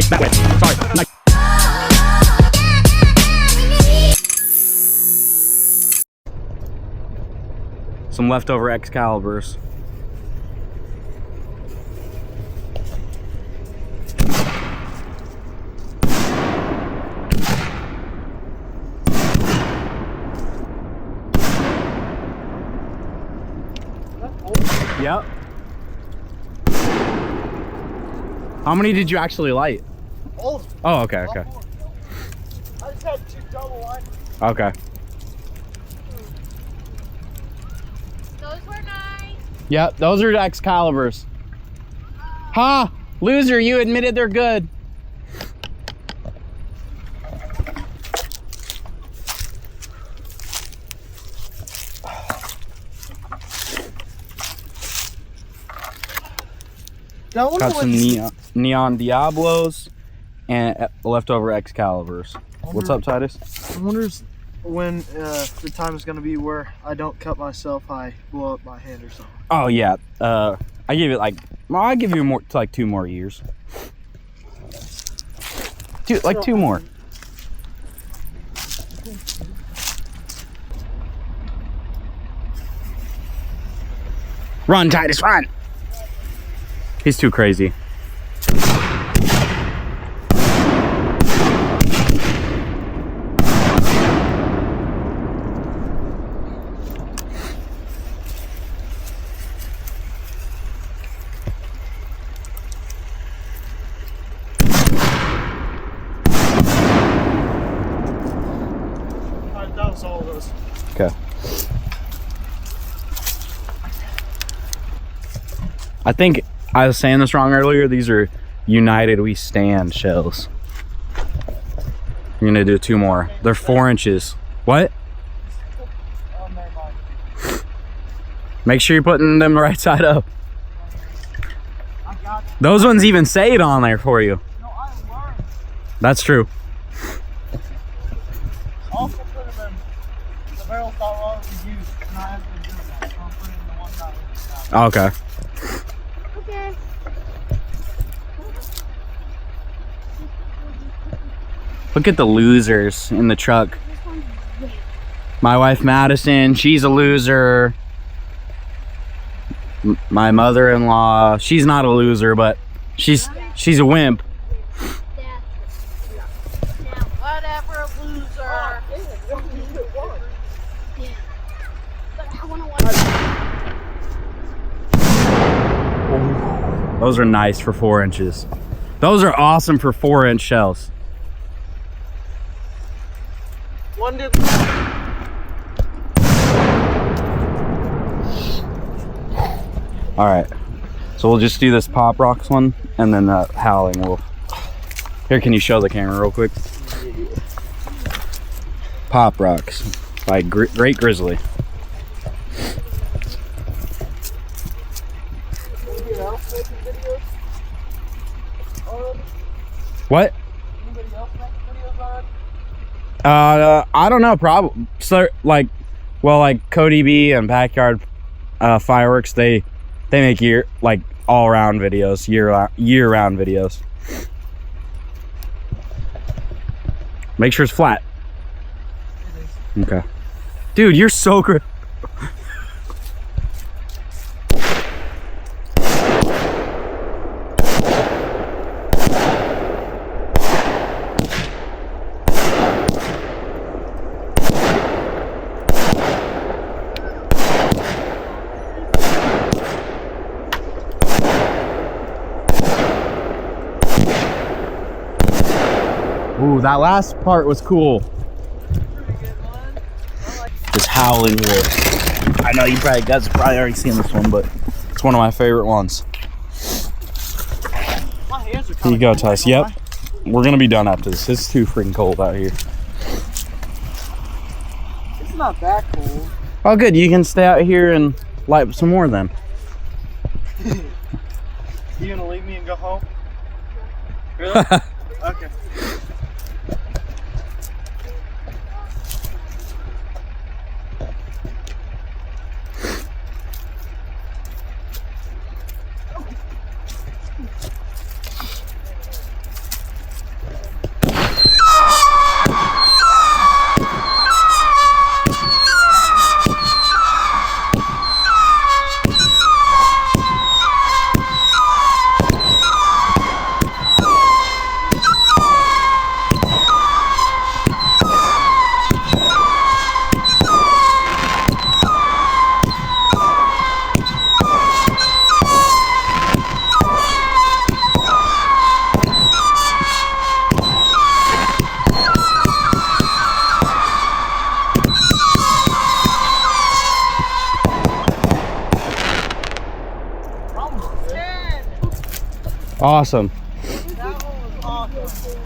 That way. Sorry. Nice. Some leftover Excaliburs. Yep. How many did you actually light? All of them. Oh, okay, okay. I just had 2 double lighters. Okay. Those were nice. Yep, those are Excaliburs. Ha! Loser, you admitted they're good. Got some neon Diablos and leftover Excaliburs. What's up, Titus? I wonder when the time is going to be where I don't cut myself, I blow up my hand or something. Oh yeah, I give it like, well, I give you more, like 2 more years. Like 2 more. Run, Titus, run! He's too crazy. Alright, that was all of those. Okay. I think I was saying this wrong earlier. These are United We Stand shells. I'm gonna do 2 more. They're 4 inches. What? Oh, never mind. Make sure you're putting them the right side up. I got you. Those ones even say it on there for you. No, I learned. That's true. Also put them in the barrels that were already used, and I haven't been doing that, so I'm putting in the ones that were used. Okay. Okay. Look at the losers in the truck. My wife Madison, she's a loser. My mother-in-law, she's not a loser, but she's a wimp. Now, whatever, loser. But I want to watch. Those are nice for 4 inches. Those are awesome for 4-inch shells. One did. All right, so we'll just do this Pop Rocks one, and then the Howling Wolf. Here, can you show the camera real quick? Pop Rocks by Great Grizzly. Anybody else making videos? Already? What? Anybody else making videos already? I don't know, probably. So, like Cody B and Backyard Fireworks, they make all round videos, year round videos. Make sure it's flat. It is. Okay. Dude, you're so good. Ooh, that last part was cool. Pretty good one. I like This Howling Wolf. I know you guys have probably already seen this one, but it's one of my favorite ones. my hands are Here you go, Tice. Yep. We're gonna be done after this. It's too freaking cold out here. It's not that cold. Oh, good. You can stay out here and light some more then. You gonna leave me and go home? Really? Okay. Awesome. That one was awesome.